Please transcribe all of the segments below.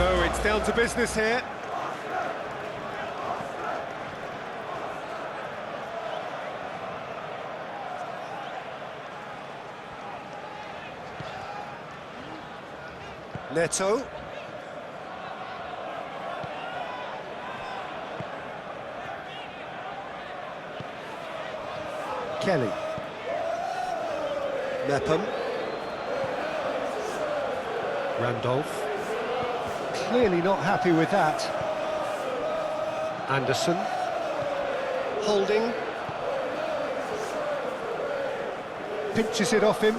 So it's down to business here. Neto. Kelly. Mepham. Randolph. Clearly not happy with that. Anderson. Holding. Pinches it off him.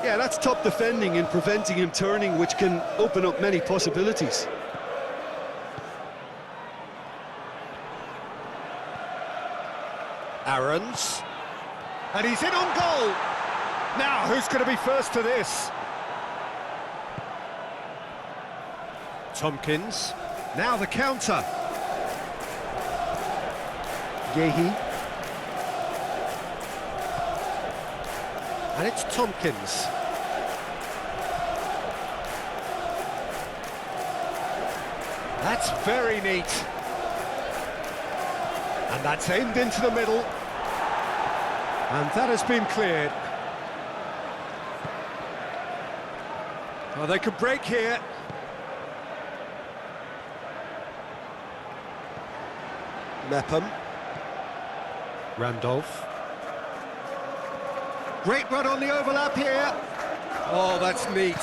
Yeah, that's top defending and preventing him turning, which can open up many possibilities. Aarons. And he's in on goal! Now, who's going to be first to this? Tompkins. Now the counter. Yehi. And it's Tompkins. That's very neat. And that's aimed into the middle. And that has been cleared. Oh, they could break here. Mepham. Randolph. Great run on the overlap here. Oh, that's neat.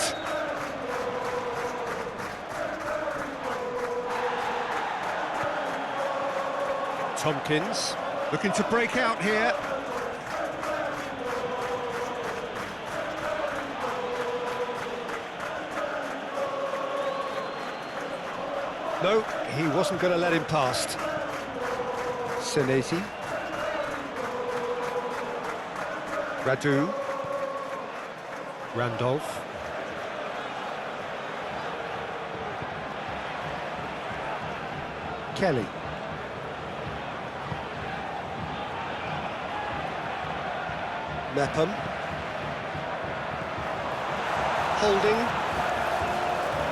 Tompkins looking to break out here. No, he wasn't going to let him past. Senesi. Radu. Randolph. Kelly. Mepham. Holding.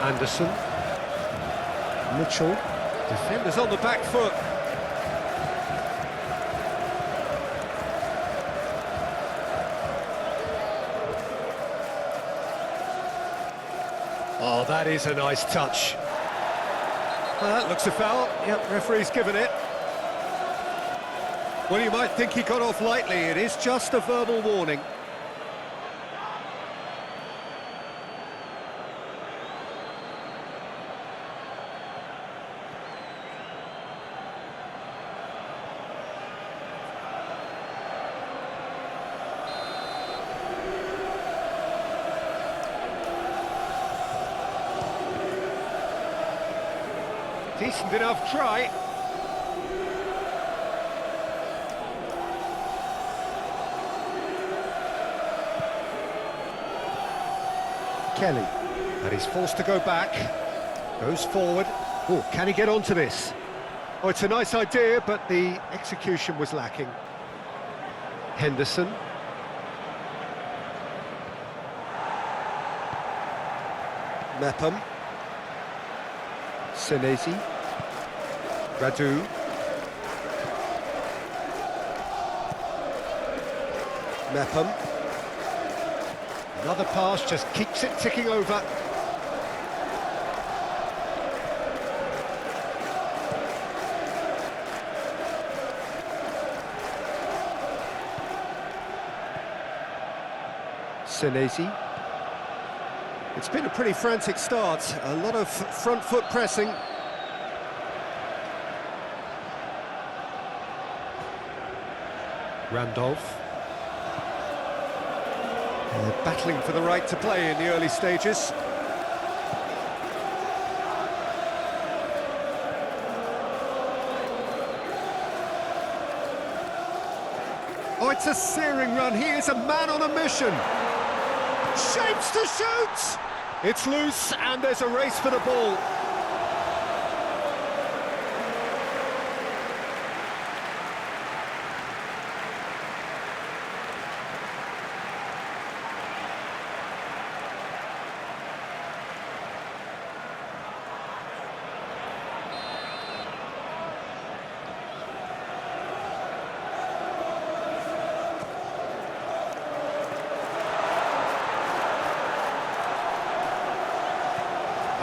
Anderson. Mitchell. Defenders on the back foot. Oh, that is a nice touch. Well, that looks a foul. Yep, referee's given it. Well, you might think he got off lightly. It is just a verbal warning. Decent enough try. Kelly, and he's forced to go back, goes forward. Oh, can he get onto this? Oh, it's a nice idea, but the execution was lacking. Henderson. Mepham. Senesi. Radu. Mepham. Another pass, just keeps it ticking over. Senesi. It's been a pretty frantic start, a lot of front foot pressing. Randolph. They're battling for the right to play in the early stages. Oh, it's a searing run. He is a man on a mission. Shapes to shoot! It's loose and there's a race for the ball.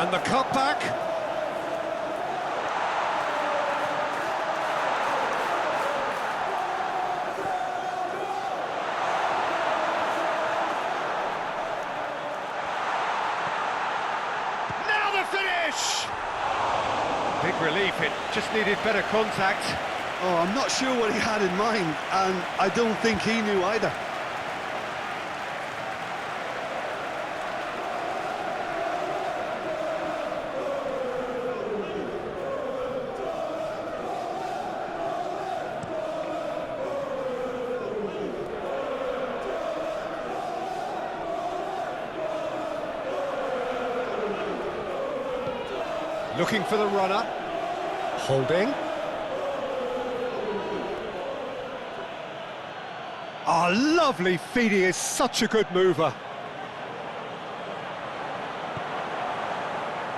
And the cutback. Now the finish! Big relief, it just needed better contact. Oh, I'm not sure what he had in mind, and I don't think he knew either. Looking for the runner. Holding. Ah, lovely feed, he is such a good mover.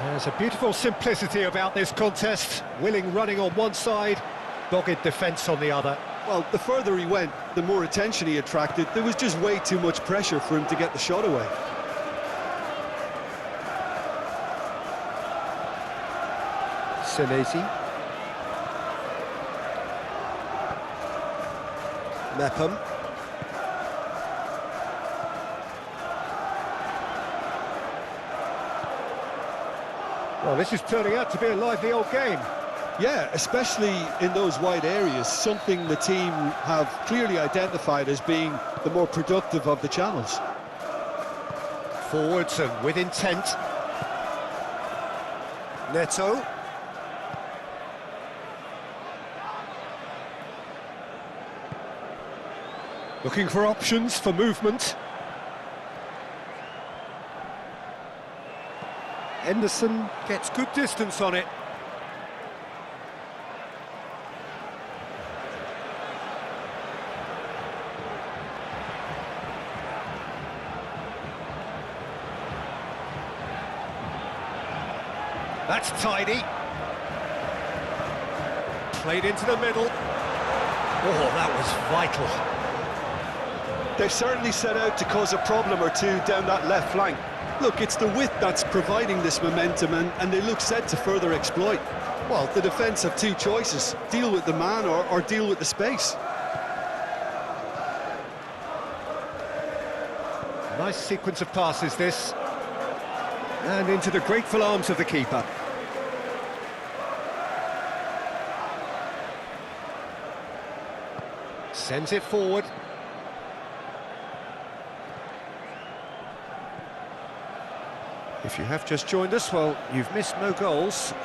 There's a beautiful simplicity about this contest. Willing running on one side, dogged defence on the other. Well, the further he went, the more attention he attracted. There was just way too much pressure for him to get the shot away. Senesi. Mepham. Well, this is turning out to be a lively old game. Yeah, especially in those wide areas, something the team have clearly identified as being the more productive of the channels. Forwards and with intent. Neto. Looking for options for movement. Henderson gets good distance on it. That's tidy. Played into the middle. Oh, that was vital. They've certainly set out to cause a problem or two down that left flank. Look, it's the width that's providing this momentum, and they look set to further exploit. Well, the defence have two choices: deal with the man or deal with the space. Nice sequence of passes, this. And into the grateful arms of the keeper. Sends it forward. If you have just joined us, well, you've missed no goals.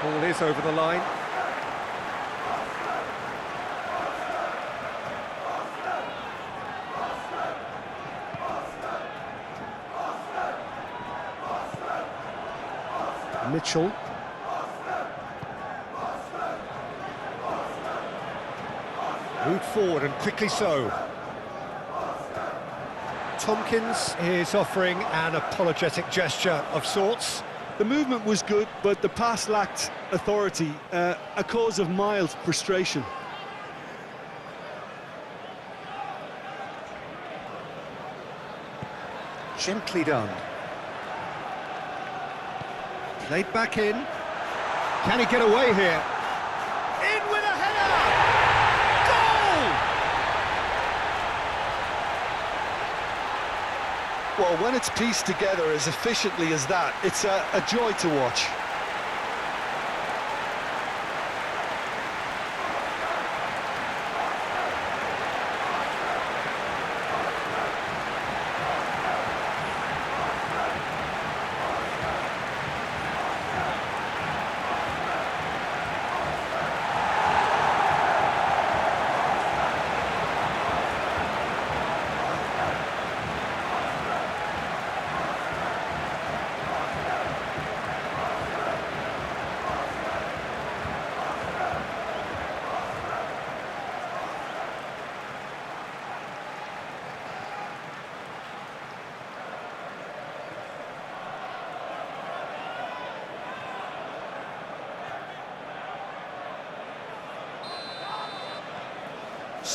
Ball is over the line. Mitchell. Moved forward and quickly so. Tompkins is offering an apologetic gesture of sorts. The movement was good, but the pass lacked authority, a cause of mild frustration. Gently done. Played back in. Can he get away here? In with a header! Goal! Well, when it's pieced together as efficiently as that, it's a joy to watch.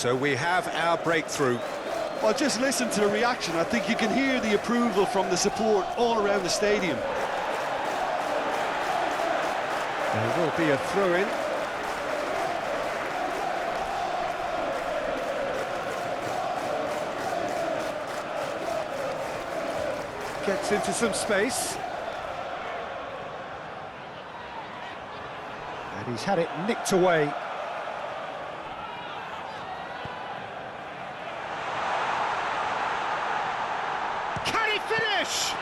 So we have our breakthrough. Well, just listen to the reaction. I think you can hear the approval from the support all around the stadium. There will be a throw-in. Gets into some space. And he's had it nicked away. Can he finish?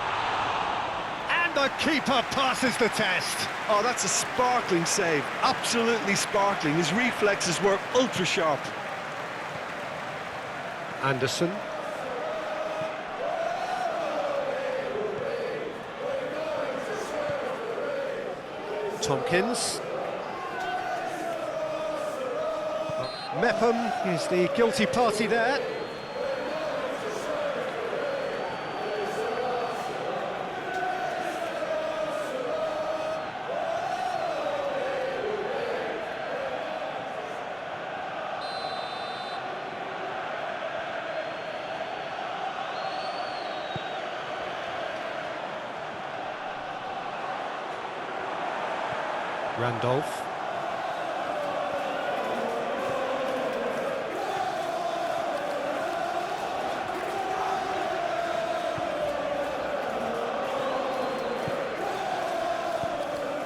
And the keeper passes the test. Oh, that's a sparkling save. Absolutely sparkling. His reflexes work ultra sharp. Anderson. Tompkins. Mepham is the guilty party there. Randolph.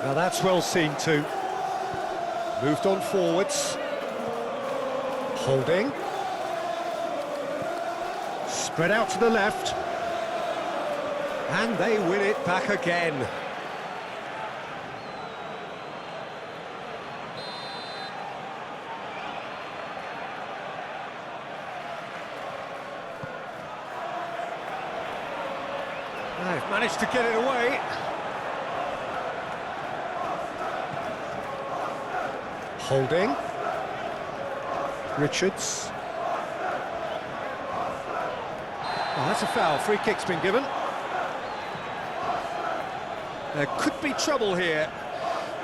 Now that's well seen too. Moved on forwards. Holding. Spread out to the left. And they win it back again. They've managed to get it away. Holding. Richards. Oh, that's a foul. Free kick's been given. There could be trouble here,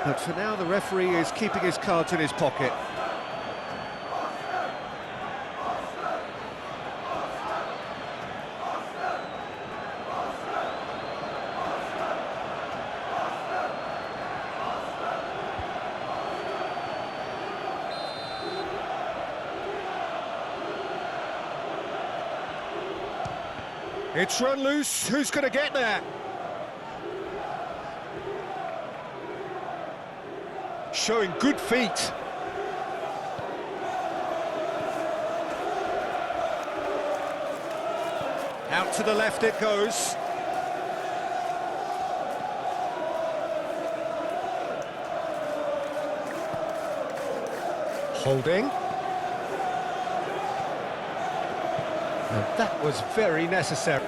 but for now the referee is keeping his cards in his pocket. It's run loose. Who's going to get there? Showing good feet. Out to the left it goes. Holding. And that was very necessary.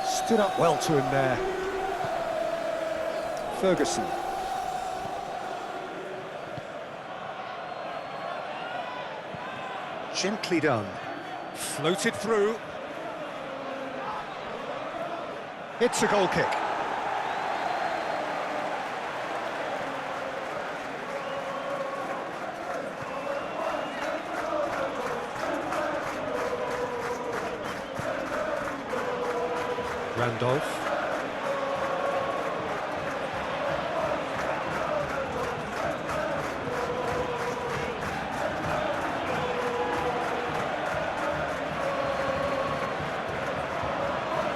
Stood up well to him there. Ferguson. Gently done. Floated through. It's a goal kick. Randolph.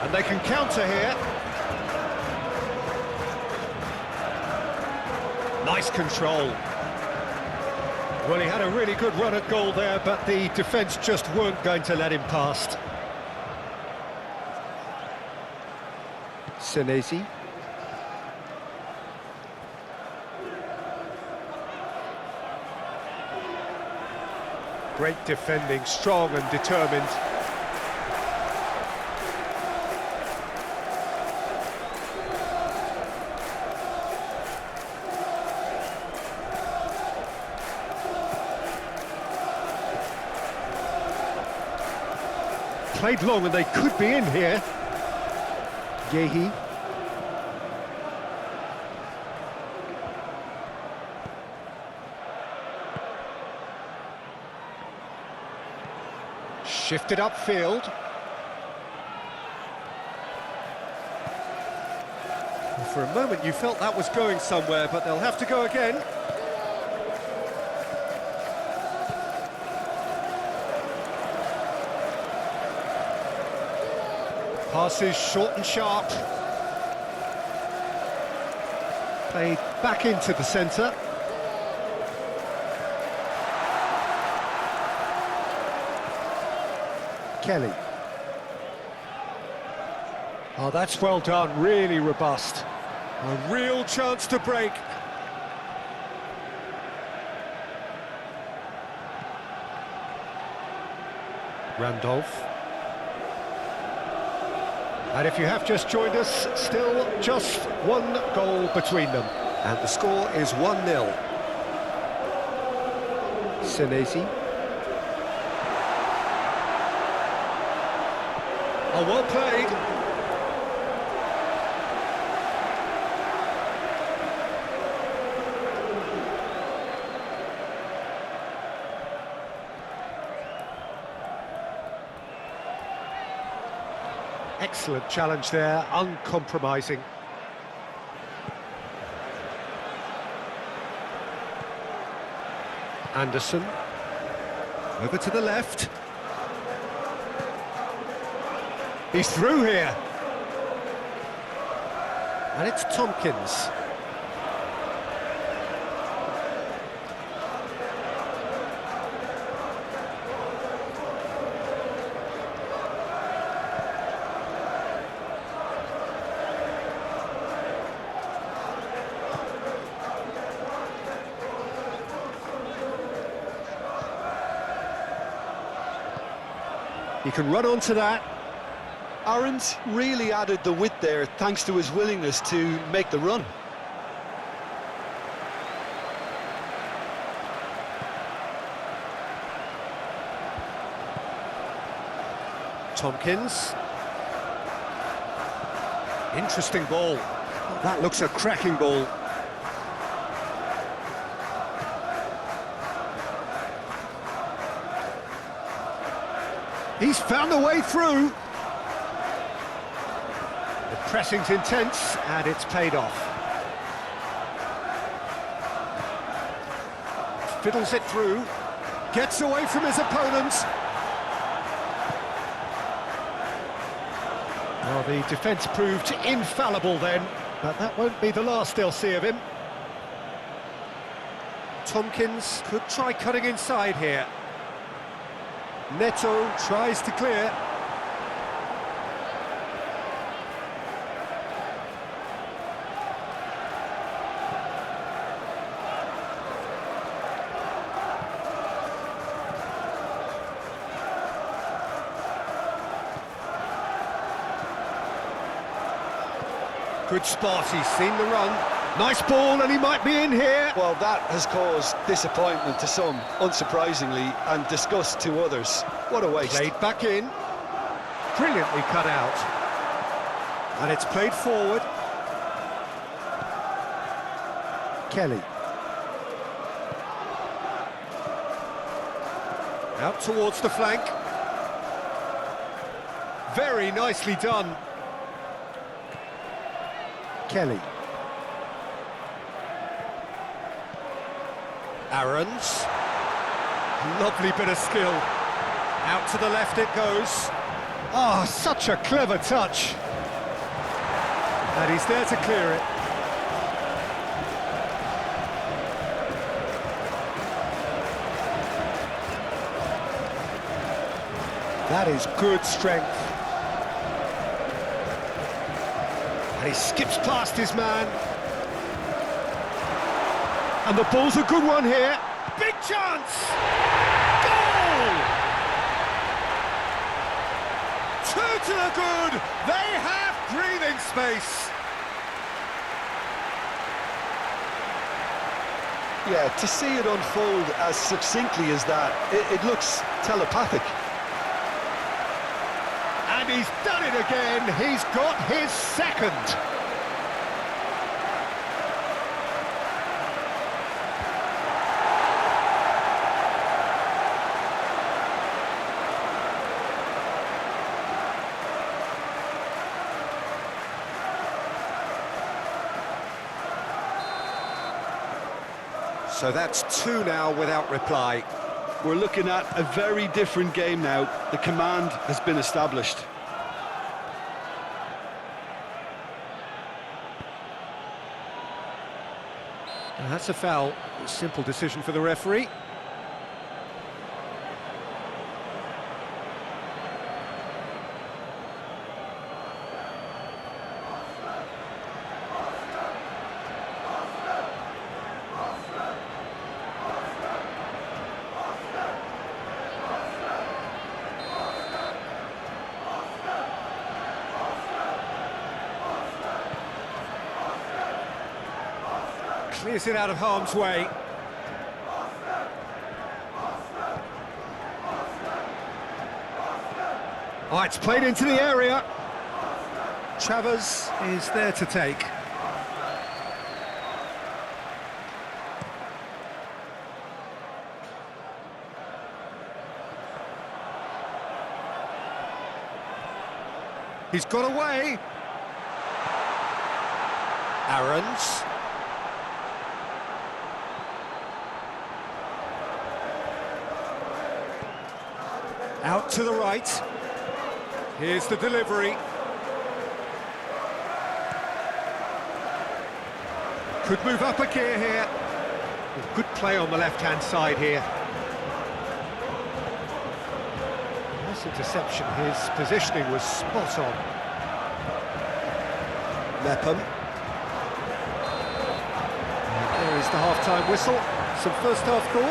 And they can counter here. Nice control. Well, he had a really good run at goal there, but the defence just weren't going to let him past. Senesi. Great defending, strong and determined. Played long and they could be in here. Yehi. Shifted upfield. For a moment you felt that was going somewhere, but they'll have to go again. Passes short and sharp. Played back into the centre. Kelly. Oh, that's well done, really robust. A real chance to break. Randolph. And if you have just joined us, still just one goal between them. And the score is 1-0. Senesi. Oh, well played. Excellent challenge there, uncompromising. Anderson. Over to the left. He's through here. And it's Tompkins. He can run onto that. Aaron's really added the width there thanks to his willingness to make the run. Tompkins. Interesting ball. Oh, that looks a cracking ball. He's found a way through. The pressing's intense, and it's paid off. Fiddles it through, gets away from his opponent. Well, the defence proved infallible then, but that won't be the last they'll see of him. Tompkins could try cutting inside here. Neto tries to clear. Good spot, he's seen the run. Nice ball, and he might be in here. Well, that has caused disappointment to some, unsurprisingly, and disgust to others. What a waste. Played back in. Brilliantly cut out. And it's played forward. Kelly. Out towards the flank. Very nicely done. Kelly. Aarons. Lovely bit of skill. Out to the left it goes. Oh, such a clever touch. And he's there to clear it. That is good strength. And he skips past his man. And the ball's a good one here. Big chance! Goal! 2 to the good. They have breathing space. Yeah, to see it unfold as succinctly as that, it looks telepathic. And And he's done it again. He's got his second. So that's two now without reply. We're looking at a very different game now. The command has been established. And that's a foul. Simple decision for the referee. Clears it out of harm's way. Oh, it's played into the area. Travers is there to take. He's got away. Aarons. Out to the right. Here's the delivery. Could move up a gear here. Good play on the left-hand side here. Nice interception. His positioning was spot on. Mepham. There is the half-time whistle. Some first-half goal.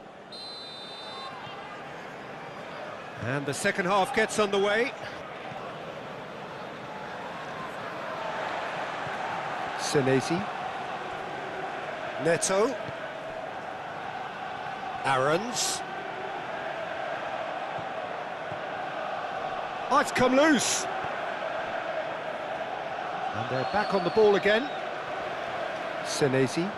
And the second half gets underway. Senesi. Neto. Aarons. Oh, it's come loose. And they're back on the ball again. Senesi.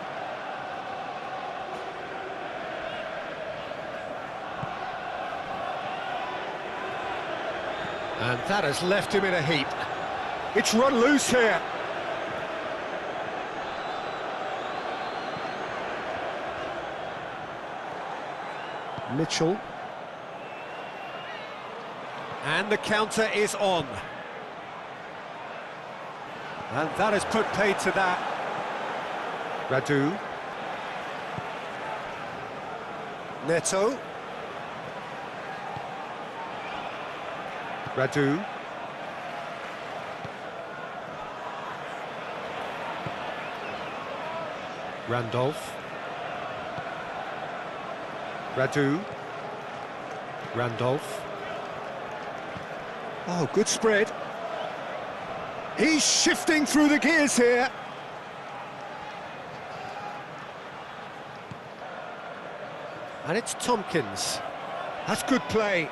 And that has left him in a heap. It's run loose here. Mitchell. And the counter is on. And that has put paid to that. Radu. Neto. Radu. Randolph. Radu. Randolph. Oh, good spread. He's shifting through the gears here. And it's Tompkins. That's good play.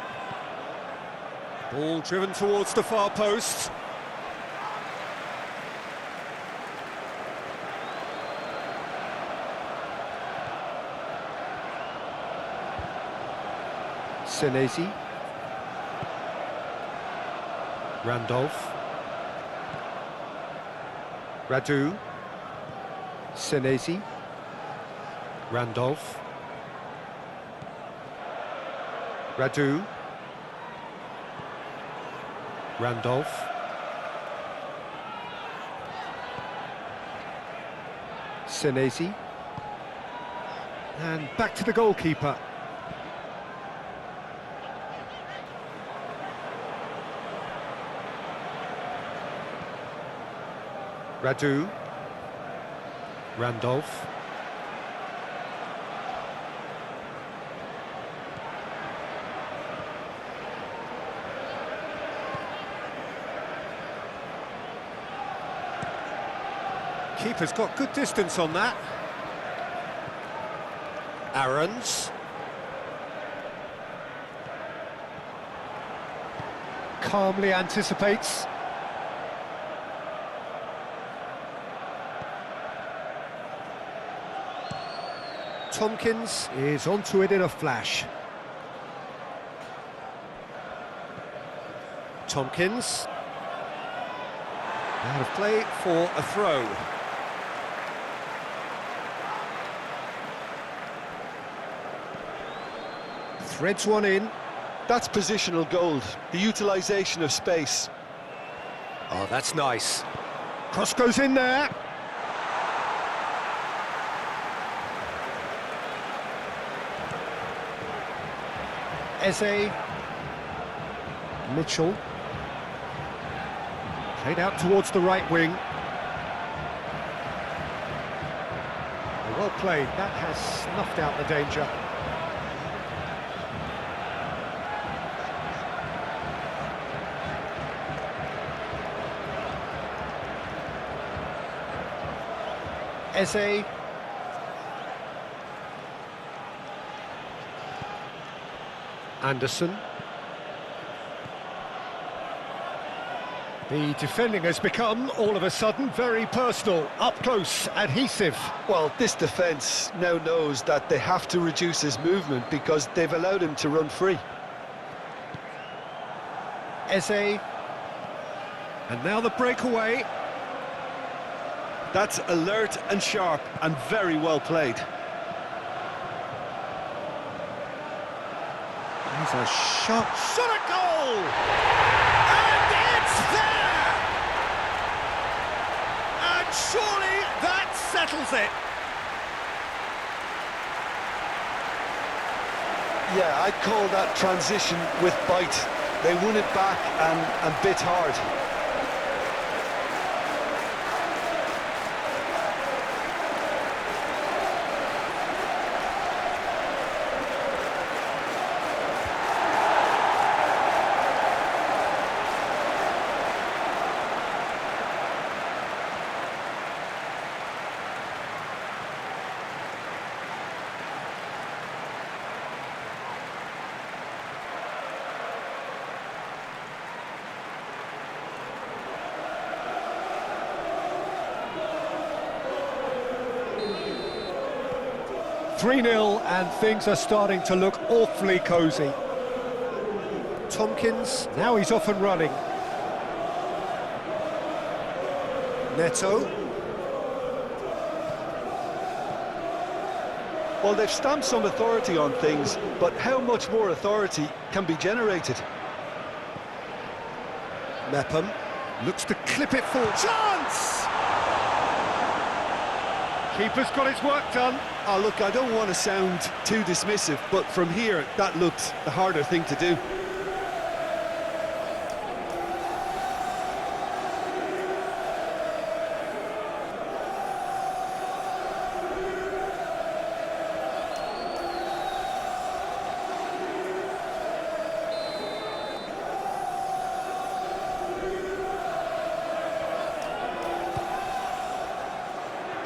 Ball driven towards the far post. Senesi. Randolph. Radu. Senesi. Randolph. Radu. Randolph. Senesi. And back to the goalkeeper. Radu. Randolph. Keeper's got good distance on that. Aarons. calmly anticipates. Tompkins is onto it in a flash. Tompkins. Out of play for a throw. Threads one in. That's positional gold, the utilisation of space. Oh, that's nice. Cross goes in there. Eze. Mitchell. Played out towards the right wing. Well played, that has snuffed out the danger. Eze. Anderson. The defending has become, all of a sudden, very personal, up close, adhesive. Well, this defence now knows that they have to reduce his movement because they've allowed him to run free. Eze. And now the breakaway. That's alert and sharp and very well played. He's a shot at goal! And it's there! And surely that settles it. Yeah, I'd call that transition with bite. They won it back and bit hard. "3-0 and things are starting to look awfully cosy. Tompkins, now he's off and running. Neto. Well, they've stamped some authority on things, but how much more authority can be generated? Mepham looks to clip it for chance! Keeper's got his work done. Oh, look, I don't want to sound too dismissive, but from here, that looked the harder thing to do.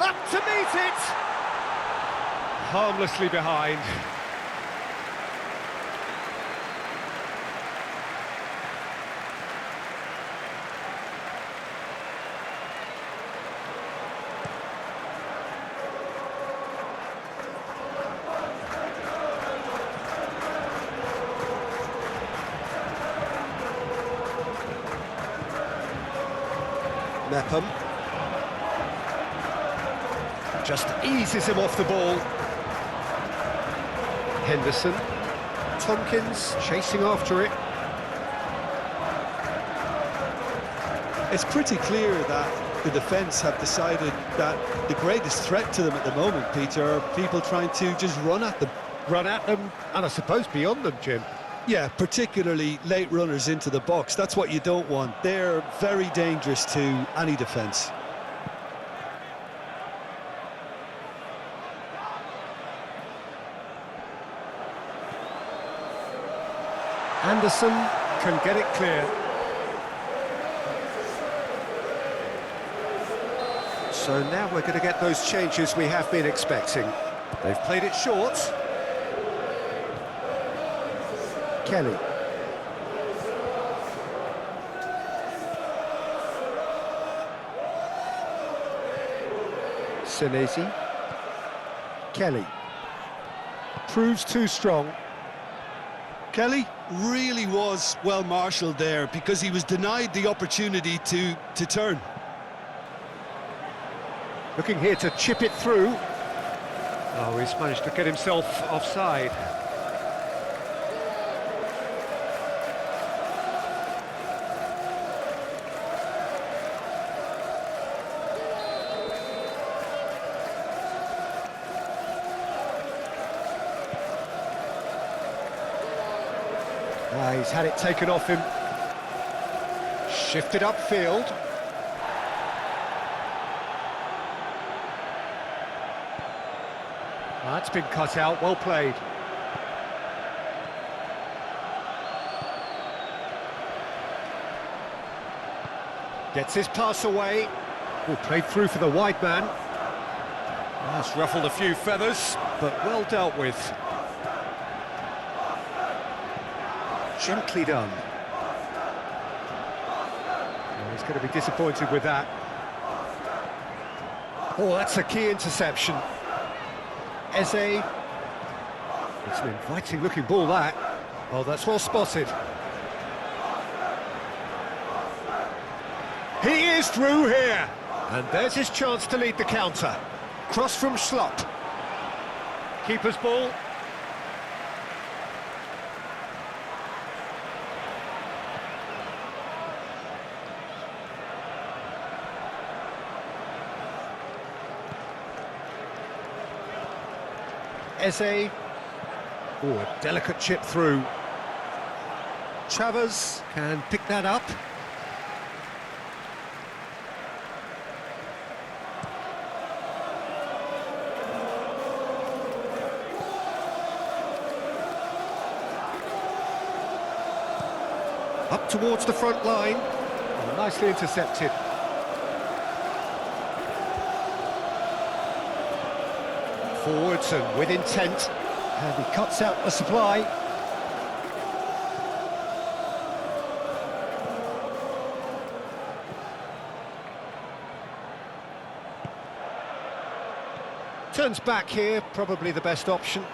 Up to meet it! Harmlessly behind. Mepham. Just eases him off the ball. Henderson. Tompkins chasing after it. It's pretty clear that the defence have decided that the greatest threat to them at the moment, Peter, are people trying to just run at them. Run at them, and I suppose beyond them, Jim. Yeah, particularly late runners into the box. That's what you don't want. They're very dangerous to any defence. Anderson can get it clear. So now we're going to get those changes we have been expecting. They've played it short. Kelly. Senesi. Kelly. Proves too strong. Kelly really was well marshalled there because he was denied the opportunity to turn. Looking here to chip it through. Oh, he's managed to get himself offside. He's had it taken off him. Shifted upfield. That's been cut out, well played. Gets his pass away. Oh, played through for the wide man. That's ruffled a few feathers, but well dealt with. Gently done. Oh, he's going to be disappointed with that. Oh, that's a key interception. Eze. It's an inviting looking ball, that. Oh, that's well spotted. He is through here. And there's his chance to lead the counter. Cross from Schlupp. Keeper's ball. Eze. Oh, a delicate chip through. Travers can pick that up. Up towards the front line. Oh, nicely intercepted. Forwards and with intent, and he cuts out the supply. Turns back here, probably the best option.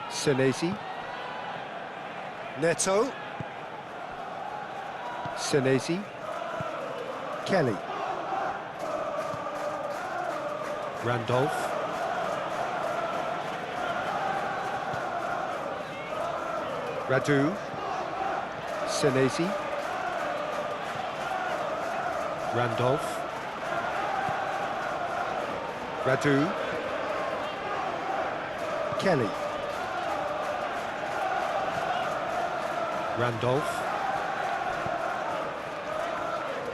Senesi. Neto. Senesi. Kelly. Randolph. Radu. Senesi. Randolph. Radu. Kelly. Randolph.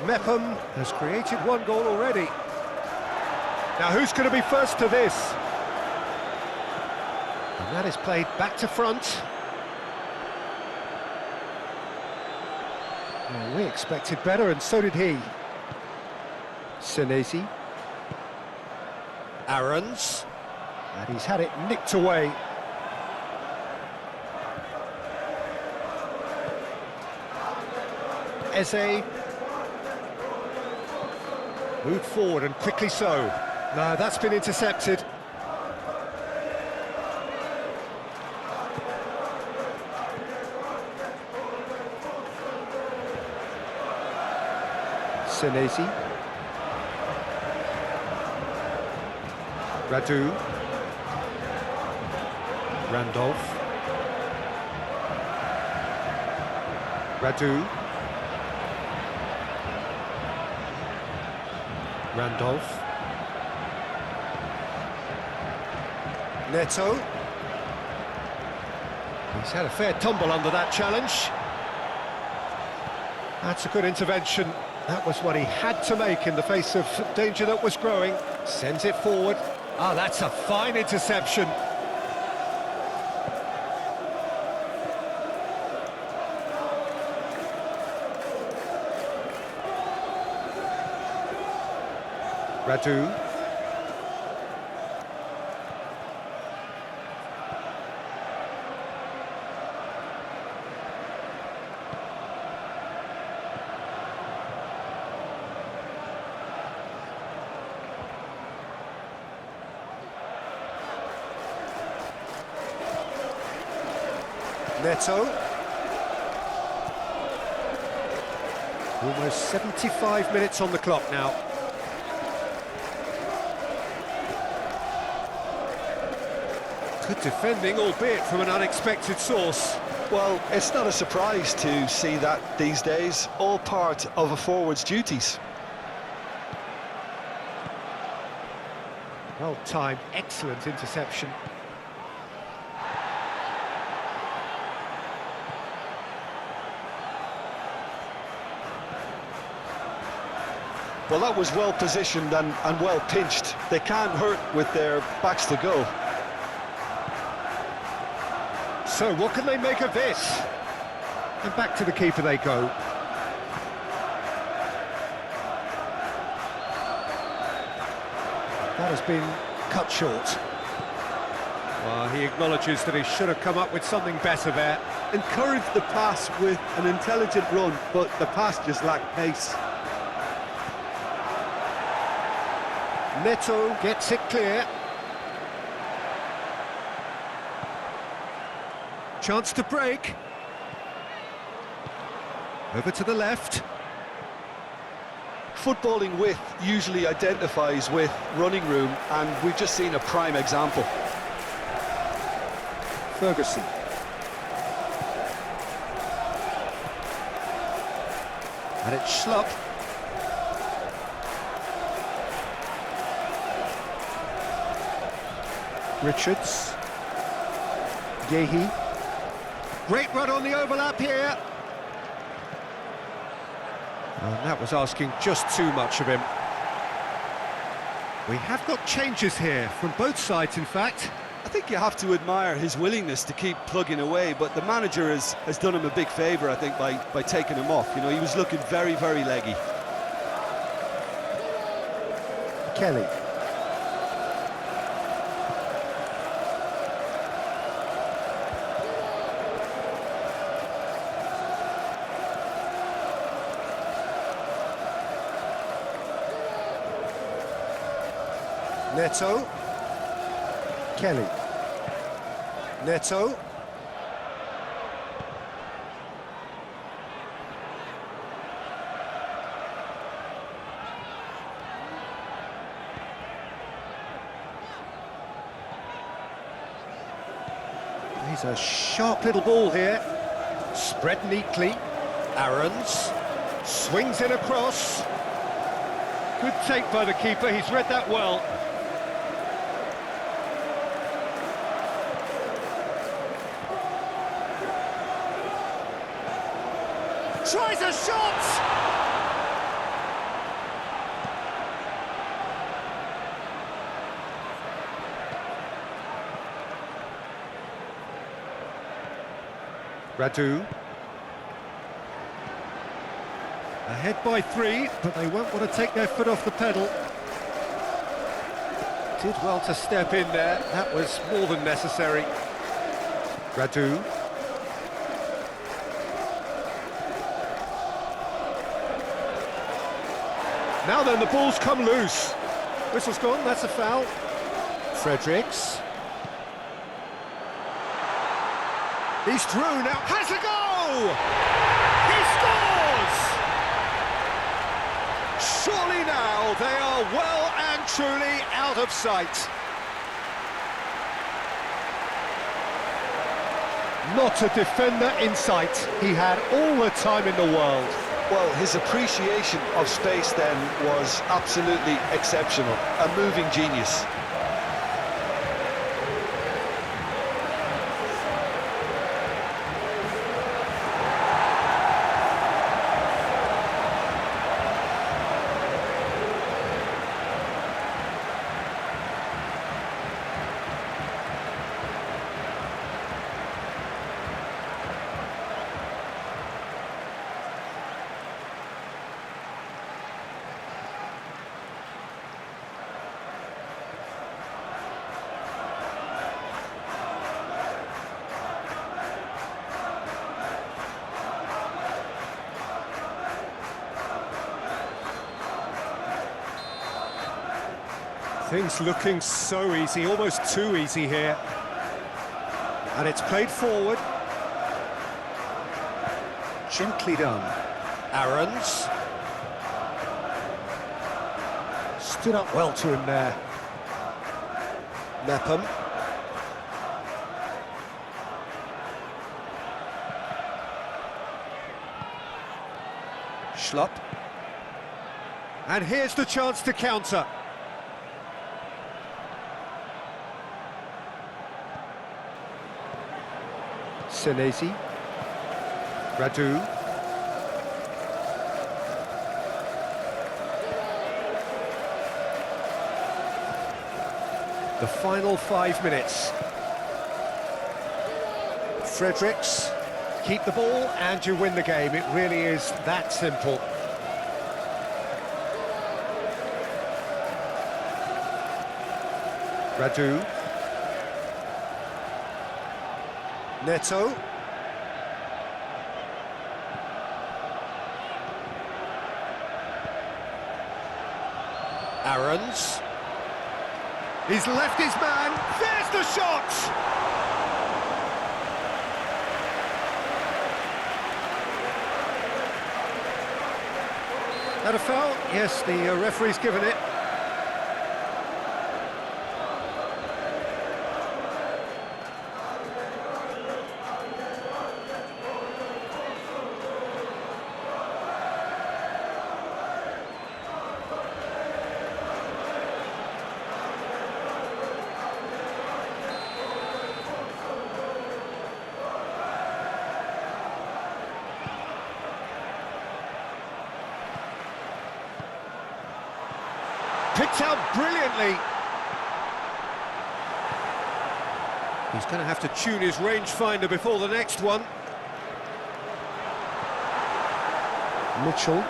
Mepham has created one goal already. Now who's going to be first to this? And that is played back to front. Well, we expected better, and so did he. Senesi. Aarons. And he's had it nicked away. Eze. Moved forward, and quickly so. No, that's been intercepted. Senesi. Radu. Randolph. Radu. Randolph. Neto. He's had a fair tumble under that challenge. That's a good intervention. That was what he had to make in the face of danger that was growing. Sends it forward. Ah, that's a fine interception. Radu. Neto. Almost 75 minutes on the clock now. Good defending, albeit from an unexpected source. Well, it's not a surprise to see that these days, all part of a forward's duties. Well timed, excellent interception. Well, that was well positioned and well pinched. They can't hurt with their backs to go. So what can they make of this? And back to the keeper they go. That has been cut short. Well, he acknowledges that he should have come up with something better there. Encouraged the pass with an intelligent run, but the pass just lacked pace. Neto gets it clear. Chance to break. Over to the left. Footballing width usually identifies with running room, and we've just seen a prime example. Ferguson. And it's Schlupp. Richards. Yehi. Great run on the overlap here. And that was asking just too much of him. We have got changes here from both sides, in fact. I think you have to admire his willingness to keep plugging away, but the manager has done him a big favour, I think, by taking him off. You know, he was looking very, very leggy. Kelly. Neto. Kelly. Neto. He's a sharp little ball here. Spread neatly. Aarons swings it across. Good take by the keeper, he's read that well. Tries a shot! Radu. Ahead by 3, but they won't want to take their foot off the pedal. Did well to step in there, that was more than necessary. Radu. Now then, the ball's come loose. Whistle's gone, that's a foul. Fredericks. He's through now, has a go! He scores! Surely now they are well and truly out of sight. Not a defender in sight. He had all the time in the world. Well, his appreciation of space then was absolutely exceptional. A moving genius. Things looking so easy, almost too easy here. And it's played forward. Gently done. Aaron's. Stood up well to him there. Mepham. Schlupp. And here's the chance to counter. Senesi. Radu. The final 5 minutes. Fredericks. Keep the ball and you win the game. It really is that simple. Radu. Neto. Aaron's. He's left his man. There's the shot! That a foul? Yes, the referee's given it. Picked out brilliantly. He's going to have to tune his rangefinder before the next one. Mitchell.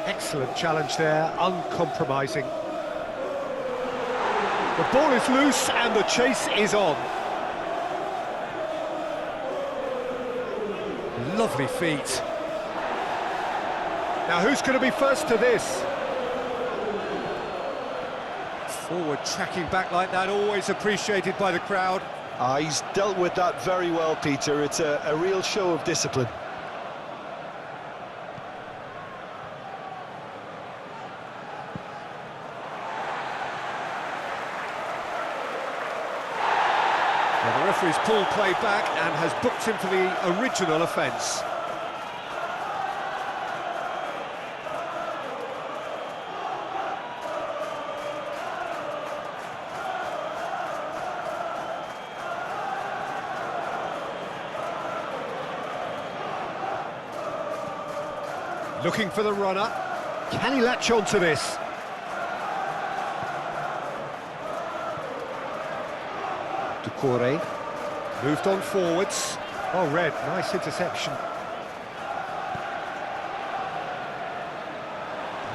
Excellent challenge there, uncompromising. The ball is loose and the chase is on. Lovely feet. Now who's going to be first to this? Forward tracking back like that, always appreciated by the crowd. He's dealt with that very well, Peter. It's a real show of discipline. Well, the referee's pulled play back and has booked him for the original offence. Looking for the runner. Can he latch on to this? Ducouré. Moved on forwards. Oh, Red, nice interception.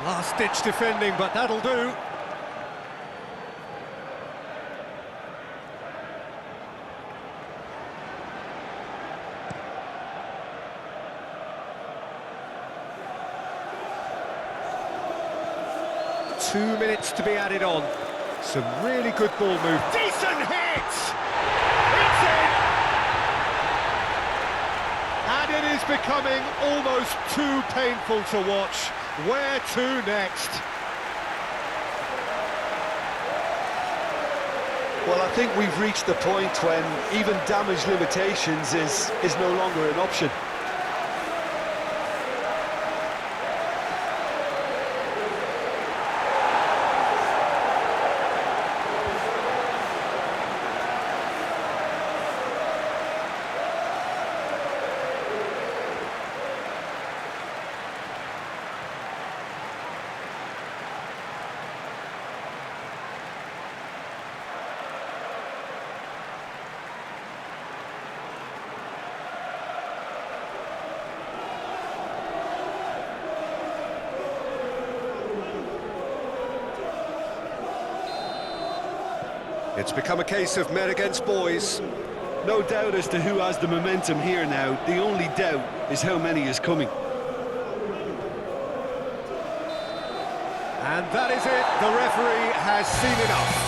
Last-ditch defending, but that'll do. Two minutes to be added on. Some really good ball move. Decent hit! It's in! And it is becoming almost too painful to watch. Where to next? Well, I think we've reached the point when even damage limitations is no longer an option. It's become a case of men against boys. No doubt as to who has the momentum here now. The only doubt is how many is coming. And that is it. The referee has seen enough.